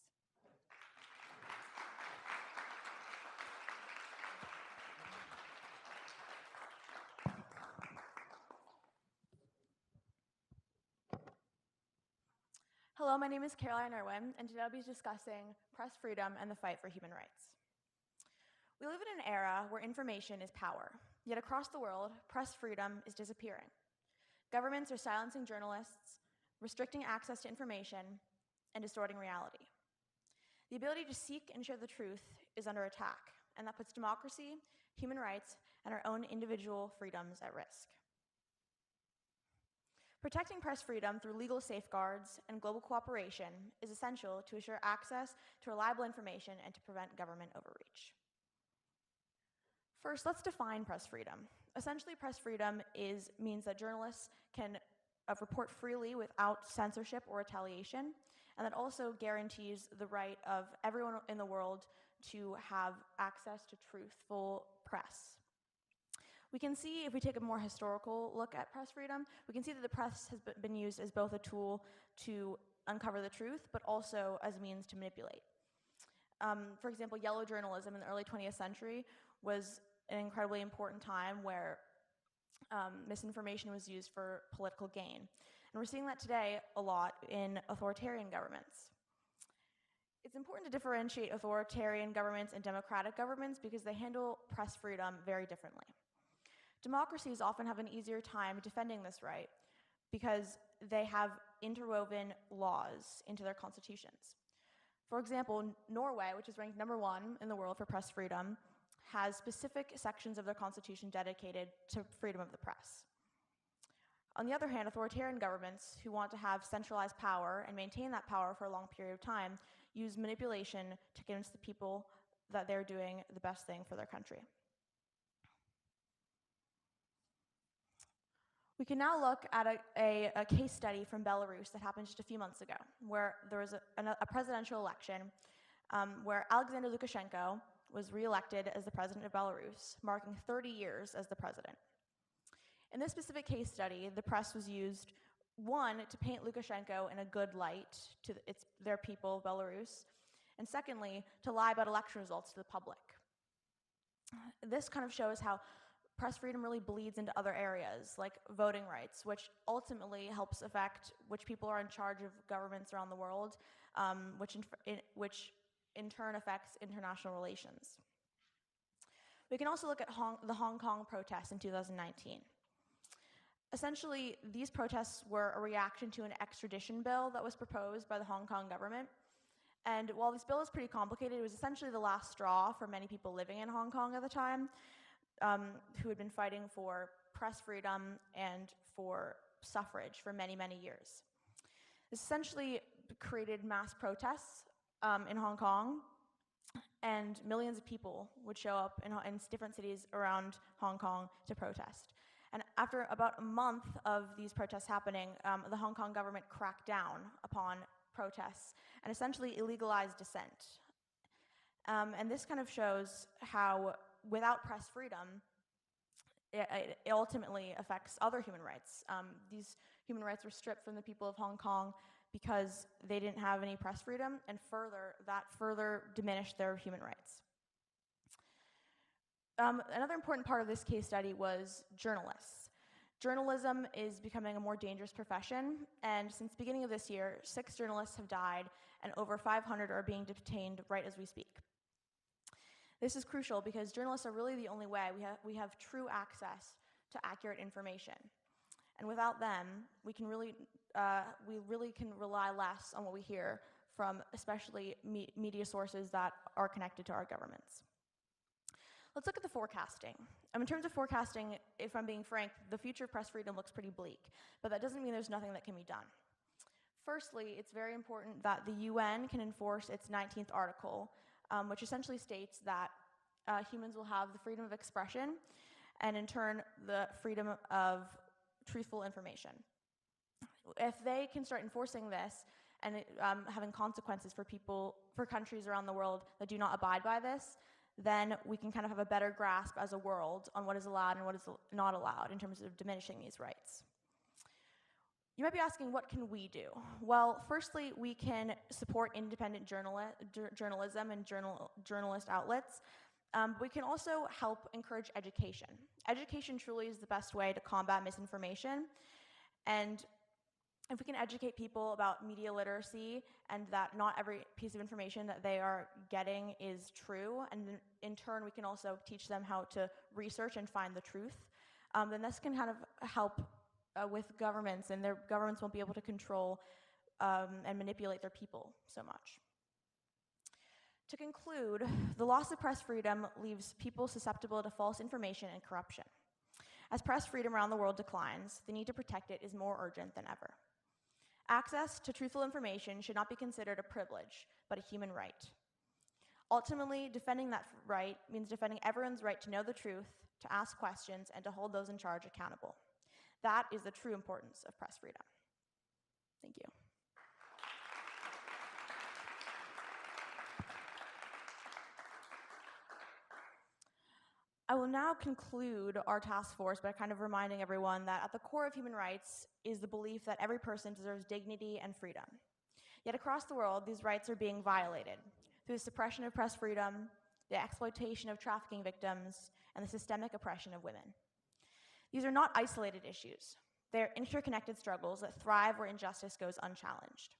Hello, my name is Caroline Irwin, and today I'll be discussing press freedom and the fight for human rights. We live in an era where information is power, yet across the world, press freedom is disappearing. Governments are silencing journalists, restricting access to information, and distorting reality. The ability to seek and share the truth is under attack, and that puts democracy, human rights, and our own individual freedoms at risk. Protecting press freedom through legal safeguards and global cooperation is essential to assure access to reliable information and to prevent government overreach. First, let's define press freedom. Essentially, press freedom means that journalists can report freely without censorship or retaliation, and that also guarantees the right of everyone in the world to have access to truthful press. We can see, if we take a more historical look at press freedom, we can see that the press has been used as both a tool to uncover the truth, but also as a means to manipulate. For example, yellow journalism in the early 20th century was an incredibly important time where misinformation was used for political gain. And we're seeing that today a lot in authoritarian governments. It's important to differentiate authoritarian governments and democratic governments because they handle press freedom very differently. Democracies often have an easier time defending this right because they have interwoven laws into their constitutions. For example, Norway, which is ranked #1 in the world for press freedom, has specific sections of their constitution dedicated to freedom of the press. On the other hand, authoritarian governments who want to have centralized power and maintain that power for a long period of time use manipulation to convince the people that they're doing the best thing for their country. We can now look at a case study from Belarus that happened just a few months ago, where there was a presidential election where Alexander Lukashenko was reelected as the president of Belarus, marking 30 years as the president. In this specific case study, the press was used, one, to paint Lukashenko in a good light to their people, Belarus, and secondly, to lie about election results to the public. This kind of shows how press freedom really bleeds into other areas, like voting rights, which ultimately helps affect which people are in charge of governments around the world, which in turn affects international relations. We can also look at the Hong Kong protests in 2019. Essentially, these protests were a reaction to an extradition bill that was proposed by the Hong Kong government. And while this bill is pretty complicated, it was essentially the last straw for many people living in Hong Kong at the time, who had been fighting for press freedom and for suffrage for many, many years. This essentially created mass protests in Hong Kong, and millions of people would show up in different cities around Hong Kong to protest. And after about a month of these protests happening, the Hong Kong government cracked down upon protests and essentially illegalized dissent. And this kind of shows how, without press freedom, it ultimately affects other human rights. These human rights were stripped from the people of Hong Kong because they didn't have any press freedom, and that further diminished their human rights. Another important part of this case study was journalists. Journalism is becoming a more dangerous profession, and since the beginning of this year, 6 journalists have died, and over 500 are being detained right as we speak. This is crucial because journalists are really the only way we have true access to accurate information. And without them, we really can rely less on what we hear from especially media sources that are connected to our governments. Let's look at the forecasting. In terms of forecasting, if I'm being frank, the future of press freedom looks pretty bleak, but that doesn't mean there's nothing that can be done. Firstly, it's very important that the UN can enforce its 19th article, which essentially states that humans will have the freedom of expression and, in turn, the freedom of truthful information. If they can start enforcing this and having consequences for countries around the world that do not abide by this, then we can kind of have a better grasp as a world on what is allowed and what is not allowed in terms of diminishing these rights. You might be asking, what can we do? Well, firstly, we can support independent journalism and journalist outlets. We can also help encourage education. Education truly is the best way to combat misinformation. And If we can educate people about media literacy and that not every piece of information that they are getting is true, and in turn we can also teach them how to research and find the truth, then this can kind of help with governments, and their governments won't be able to control and manipulate their people so much. To conclude, the loss of press freedom leaves people susceptible to false information and corruption. As press freedom around the world declines, the need to protect it is more urgent than ever. Access to truthful information should not be considered a privilege, but a human right. Ultimately, defending that right means defending everyone's right to know the truth, to ask questions, and to hold those in charge accountable. That is the true importance of press freedom. Thank you. I will now conclude our task force by kind of reminding everyone that at the core of human rights is the belief that every person deserves dignity and freedom. Yet across the world, these rights are being violated through the suppression of press freedom, the exploitation of trafficking victims, and the systemic oppression of women. These are not isolated issues. They are interconnected struggles that thrive where injustice goes unchallenged.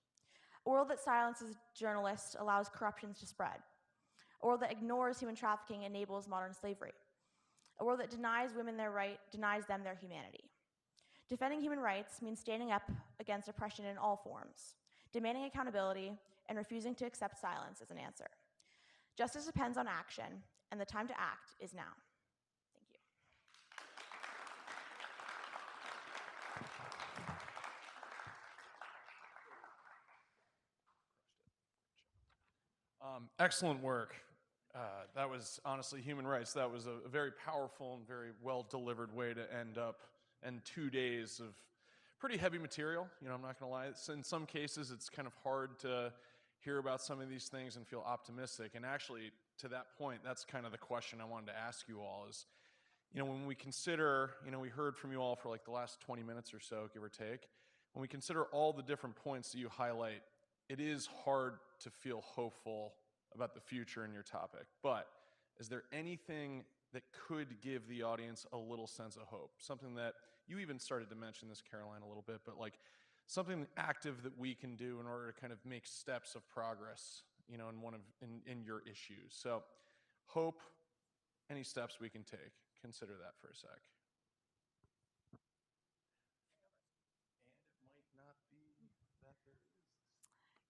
A world that silences journalists allows corruptions to spread. A world that ignores human trafficking enables modern slavery. A world that denies women their right denies them their humanity. Defending human rights means standing up against oppression in all forms, demanding accountability, and refusing to accept silence as an answer. Justice depends on action, and the time to act is now. Thank you. Excellent work. That was honestly human rights. That was a very powerful and very well-delivered way to end 2 days of pretty heavy material. I'm not going to lie. In some cases, it's kind of hard to hear about some of these things and feel optimistic. And actually, to that point, that's kind of the question I wanted to ask you all is, when we consider, we heard from you all for like the last 20 minutes or so, give or take. When we consider all the different points that you highlight, it is hard to feel hopeful about the future in your topic. But is there anything that could give the audience a little sense of hope? Something that you even started to mention this, Caroline, a little bit, but like something active that we can do in order to kind of make steps of progress, in your issues. So hope, any steps we can take. Consider that for a sec.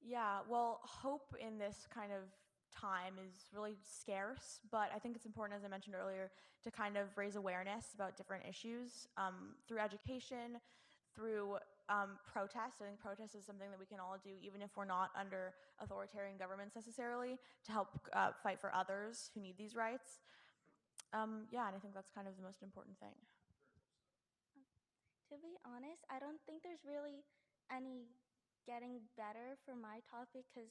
Yeah, well, hope in this kind of time is really scarce, but I think it's important, as I mentioned earlier, to kind of raise awareness about different issues through education, through protest. I think protest is something that we can all do, even if we're not under authoritarian governments necessarily, to help fight for others who need these rights. Yeah, and I think that's kind of the most important thing. To be honest, I don't think there's really any getting better for my topic because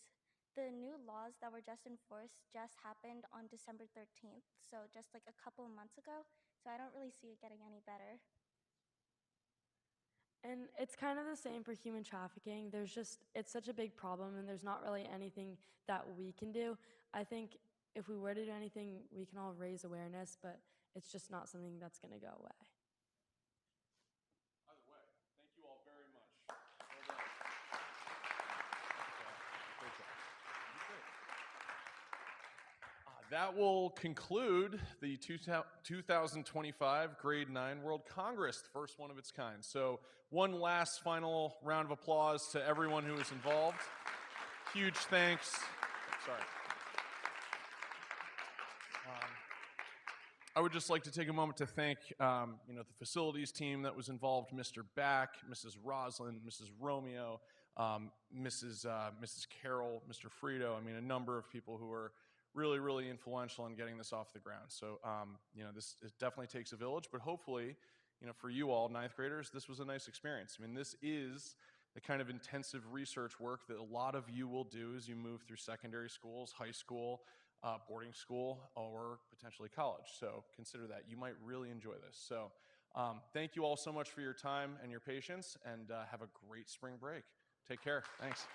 the new laws that were just enforced just happened on December 13th, so just like a couple of months ago. So I don't really see it getting any better. And it's kind of the same for human trafficking. It's such a big problem, and there's not really anything that we can do. I think if we were to do anything, we can all raise awareness, but it's just not something that's going to go away. Either way, thank you all very much. Well done. That will conclude the 2025 Grade 9 World Congress, the first one of its kind. So one last final round of applause to everyone who was involved. Huge thanks. Sorry. I would just like to take a moment to thank the facilities team that was involved, Mr. Back, Mrs. Roslin, Mrs. Romeo, Mrs. Carroll, Mr. Frito. I mean, a number of people who were really, really influential in getting this off the ground. So, it definitely takes a village, but hopefully, for you all, ninth graders, this was a nice experience. I mean, this is the kind of intensive research work that a lot of you will do as you move through secondary schools, high school, boarding school, or potentially college. So consider that. You might really enjoy this. So thank you all so much for your time and your patience, and have a great spring break. Take care. Thanks.